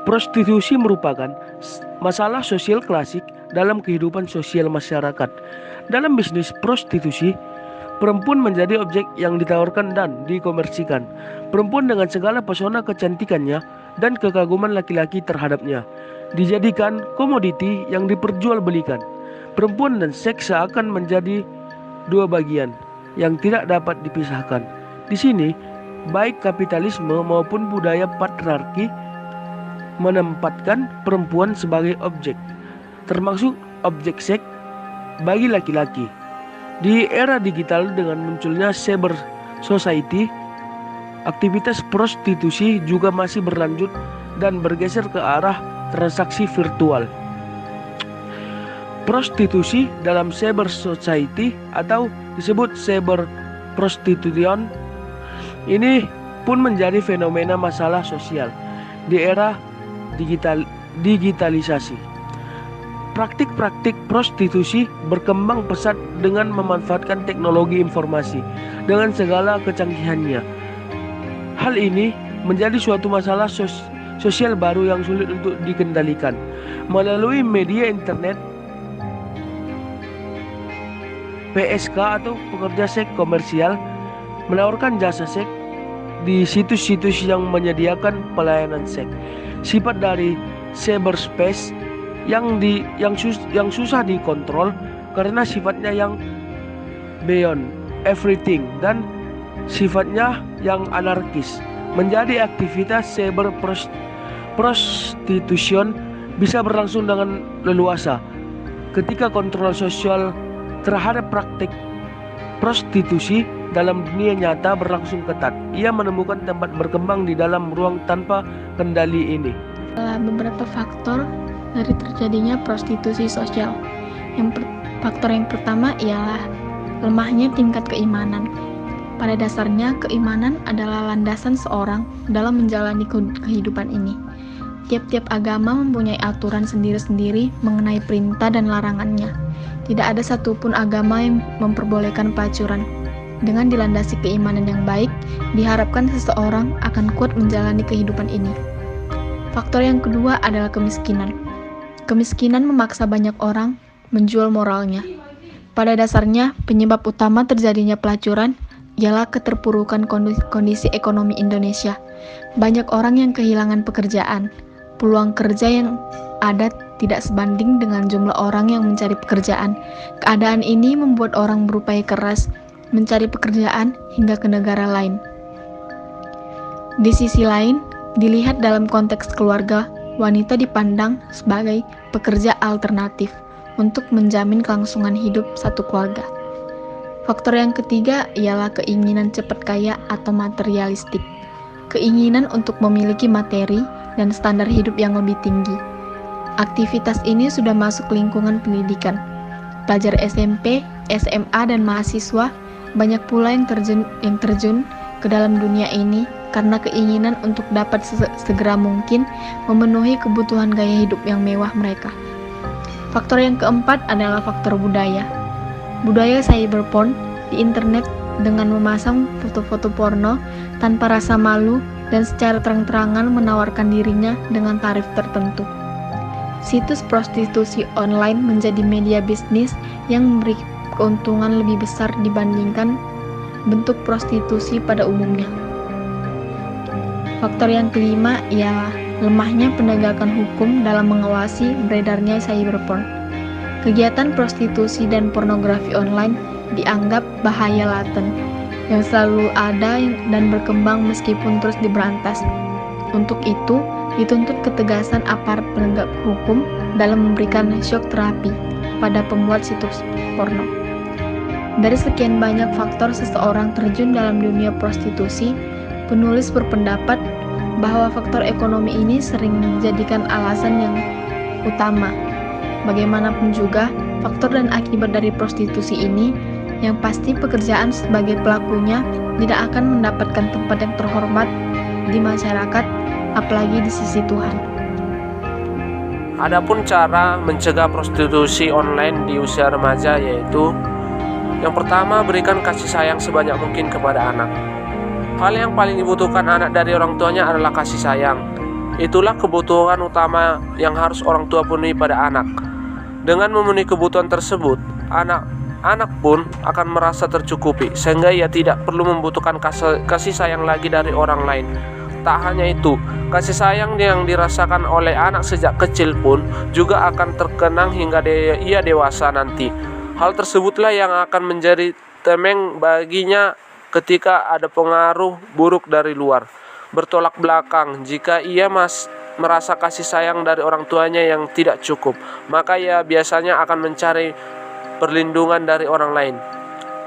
Prostitusi merupakan masalah sosial klasik dalam kehidupan sosial masyarakat. Dalam bisnis prostitusi, perempuan menjadi objek yang ditawarkan dan dikomersikan. Perempuan dengan segala pesona kecantikannya dan kekaguman laki-laki terhadapnya dijadikan komoditi yang diperjualbelikan. Perempuan dan seks seakan menjadi dua bagian yang tidak dapat dipisahkan. Di sini, baik kapitalisme maupun budaya patriarki menempatkan perempuan sebagai objek, termasuk objek seks bagi laki-laki. Di era digital dengan munculnya cyber society, aktivitas prostitusi juga masih berlanjut dan bergeser ke arah transaksi virtual. Prostitusi dalam cyber society atau disebut cyber prostitution ini pun menjadi fenomena masalah sosial di era digitalisasi. Praktik-praktik prostitusi berkembang pesat dengan memanfaatkan teknologi informasi dengan segala kecanggihannya. Hal ini menjadi suatu masalah sosial baru yang sulit untuk dikendalikan. Melalui media internet, PSK atau pekerja seks komersial menawarkan jasa seks di situs-situs yang menyediakan pelayanan seks. Sifat dari cyberspace yang susah dikontrol karena sifatnya yang beyond everything dan sifatnya yang anarkis. Menjadi aktivitas cyber prostitution bisa berlangsung dengan leluasa ketika kontrol sosial terhadap praktik prostitusi dalam dunia nyata berlangsung ketat. Ia menemukan tempat berkembang di dalam ruang tanpa kendali ini. Beberapa faktor dari terjadinya prostitusi sosial. Faktor yang pertama ialah lemahnya tingkat keimanan. Pada dasarnya, keimanan adalah landasan seorang dalam menjalani kehidupan ini. Tiap-tiap agama mempunyai aturan sendiri-sendiri mengenai perintah dan larangannya. Tidak ada satupun agama yang memperbolehkan pelacuran. Dengan dilandasi keimanan yang baik, diharapkan seseorang akan kuat menjalani kehidupan ini. Faktor yang kedua adalah kemiskinan. Kemiskinan memaksa banyak orang menjual moralnya. Pada dasarnya, penyebab utama terjadinya pelacuran ialah keterpurukan kondisi ekonomi Indonesia. Banyak orang yang kehilangan pekerjaan. Peluang kerja yang ada tidak sebanding dengan jumlah orang yang mencari pekerjaan. Keadaan ini membuat orang berupaya keras mencari pekerjaan hingga ke negara lain. Di sisi lain, dilihat dalam konteks keluarga, wanita dipandang sebagai pekerja alternatif untuk menjamin kelangsungan hidup satu keluarga. Faktor yang ketiga ialah keinginan cepat kaya atau materialistik. Keinginan untuk memiliki materi dan standar hidup yang lebih tinggi. Aktivitas ini sudah masuk lingkungan pendidikan. Pelajar SMP, SMA, dan mahasiswa banyak pula yang terjun ke dalam dunia ini karena keinginan untuk dapat segera mungkin memenuhi kebutuhan gaya hidup yang mewah mereka. Faktor yang keempat adalah faktor budaya. Budaya cyberporn di internet dengan memasang foto-foto porno tanpa rasa malu dan secara terang-terangan menawarkan dirinya dengan tarif tertentu. Situs prostitusi online menjadi media bisnis yang memberi keuntungan lebih besar dibandingkan bentuk prostitusi pada umumnya. Faktor yang kelima ialah lemahnya penegakan hukum dalam mengawasi beredarnya cyberporn. Kegiatan prostitusi dan pornografi online dianggap bahaya laten yang selalu ada dan berkembang meskipun terus diberantas. Untuk itu, dituntut ketegasan aparat penegak hukum dalam memberikan shock terapi pada pembuat situs porno. Dari sekian banyak faktor seseorang terjun dalam dunia prostitusi, penulis berpendapat bahwa faktor ekonomi ini sering dijadikan alasan yang utama. Bagaimanapun juga, faktor dan akibat dari prostitusi ini, yang pasti pekerjaan sebagai pelakunya tidak akan mendapatkan tempat yang terhormat di masyarakat, apalagi di sisi Tuhan. Adapun cara mencegah prostitusi online di usia remaja yaitu yang pertama, berikan kasih sayang sebanyak mungkin kepada anak. Hal yang paling dibutuhkan anak dari orang tuanya adalah kasih sayang. Itulah kebutuhan utama yang harus orang tua penuhi pada anak. Dengan memenuhi kebutuhan tersebut, anak pun akan merasa tercukupi, sehingga ia tidak perlu membutuhkan kasih sayang lagi dari orang lain. Tak hanya itu, kasih sayang yang dirasakan oleh anak sejak kecil pun juga akan terkenang hingga ia dewasa nanti. Hal tersebutlah yang akan menjadi tameng baginya ketika ada pengaruh buruk dari luar. Bertolak belakang, jika ia merasa kasih sayang dari orang tuanya yang tidak cukup, maka ia biasanya akan mencari perlindungan dari orang lain.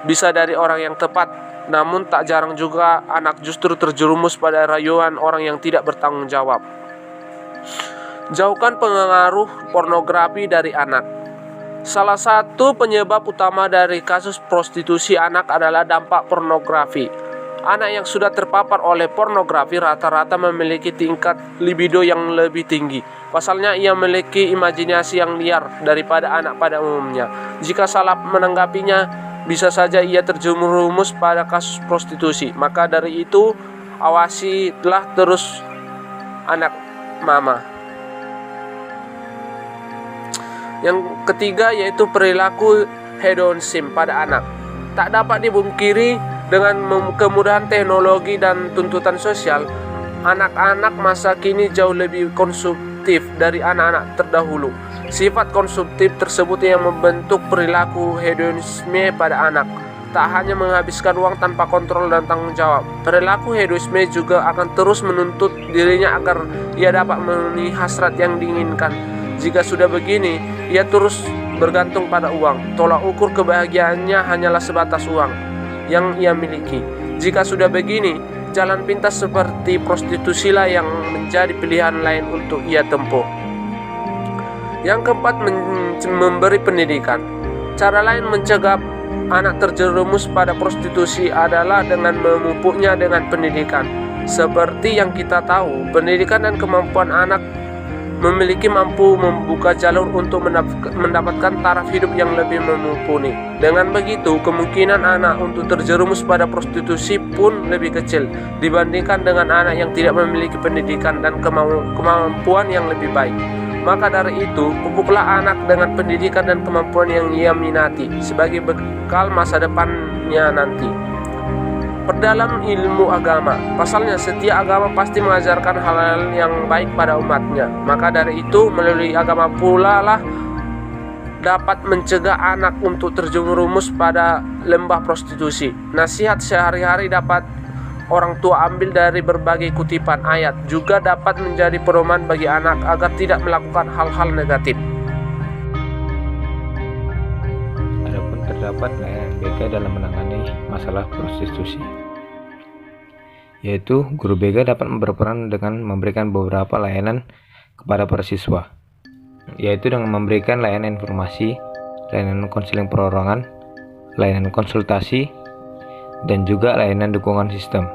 Bisa dari orang yang tepat, namun tak jarang juga anak justru terjerumus pada rayuan orang yang tidak bertanggung jawab. Jauhkan pengaruh pornografi dari anak. Salah satu penyebab utama dari kasus prostitusi anak adalah dampak pornografi. Anak yang sudah terpapar oleh pornografi rata-rata memiliki tingkat libido yang lebih tinggi. Pasalnya, ia memiliki imajinasi yang liar daripada anak pada umumnya. Jika salah menanggapinya, bisa saja ia terjerumus pada kasus prostitusi. Maka dari itu, awasilah terus anak mama. Yang ketiga yaitu perilaku hedonisme pada anak. Tak dapat dibungkiri, dengan kemudahan teknologi dan tuntutan sosial, anak-anak masa kini jauh lebih konsumtif dari anak-anak terdahulu. Sifat konsumtif tersebut yang membentuk perilaku hedonisme pada anak. Tak hanya menghabiskan uang tanpa kontrol dan tanggung jawab, perilaku hedonisme juga akan terus menuntut dirinya agar ia dapat memenuhi hasrat yang diinginkan. Jika sudah begini, ia terus bergantung pada uang. Tolak ukur kebahagiaannya hanyalah sebatas uang yang ia miliki. Jika sudah begini, jalan pintas seperti prostitusilah yang menjadi pilihan lain untuk ia tempuh. Yang keempat, memberi pendidikan. Cara lain mencegah anak terjerumus pada prostitusi adalah dengan memupuknya dengan pendidikan. Seperti yang kita tahu, pendidikan dan kemampuan anak mampu membuka jalur untuk mendapatkan taraf hidup yang lebih mumpuni. Dengan begitu, kemungkinan anak untuk terjerumus pada prostitusi pun lebih kecil dibandingkan dengan anak yang tidak memiliki pendidikan dan kemampuan yang lebih baik. Maka dari itu, pupuklah anak dengan pendidikan dan kemampuan yang ia minati sebagai bekal masa depannya nanti. Perdalam ilmu agama. Pasalnya, setiap agama pasti mengajarkan hal-hal yang baik pada umatnya. Maka dari itu, melalui agama pula lah dapat mencegah anak untuk terjerumus pada lembah prostitusi. Nasihat sehari-hari dapat orang tua ambil dari berbagai kutipan ayat, juga dapat menjadi pedoman bagi anak agar tidak melakukan hal-hal negatif. Adapun terdapat layanan BK dalam menangani masalah prostitusi, yaitu guru BK dapat berperan dengan memberikan beberapa layanan kepada para siswa, yaitu dengan memberikan layanan informasi, layanan konseling perorangan, layanan konsultasi, dan juga layanan dukungan sistem.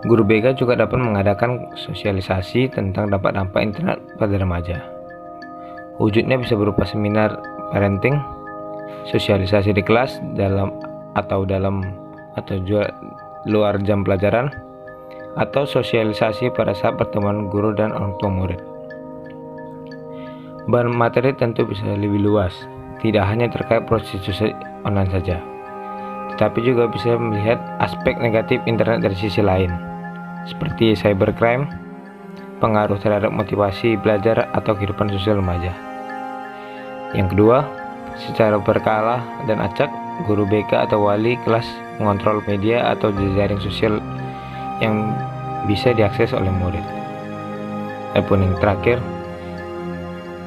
Guru BK juga dapat mengadakan sosialisasi tentang dampak-dampak internet pada remaja. Wujudnya bisa berupa seminar parenting, sosialisasi di kelas atau luar jam pelajaran, atau sosialisasi pada saat pertemuan guru dan orang tua murid. Bahan materi tentu bisa lebih luas, tidak hanya terkait prostitusi online saja, tetapi juga bisa melihat aspek negatif internet dari sisi lain, seperti cybercrime, pengaruh terhadap motivasi belajar atau kehidupan sosial remaja. Yang kedua, secara berkala dan acak, guru BK atau wali kelas mengontrol media atau jejaring sosial yang bisa diakses oleh murid. Adapun yang terakhir,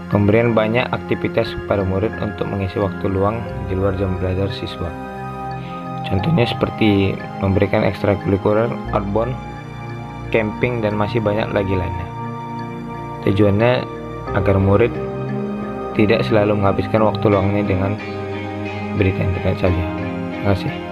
pemberian banyak aktivitas kepada murid untuk mengisi waktu luang di luar jam belajar siswa. Contohnya seperti memberikan ekstrakurikuler, outbound, camping, dan masih banyak lagi lainnya. Tujuannya agar murid tidak selalu menghabiskan waktu luangnya dengan berita internet saja. Terima kasih.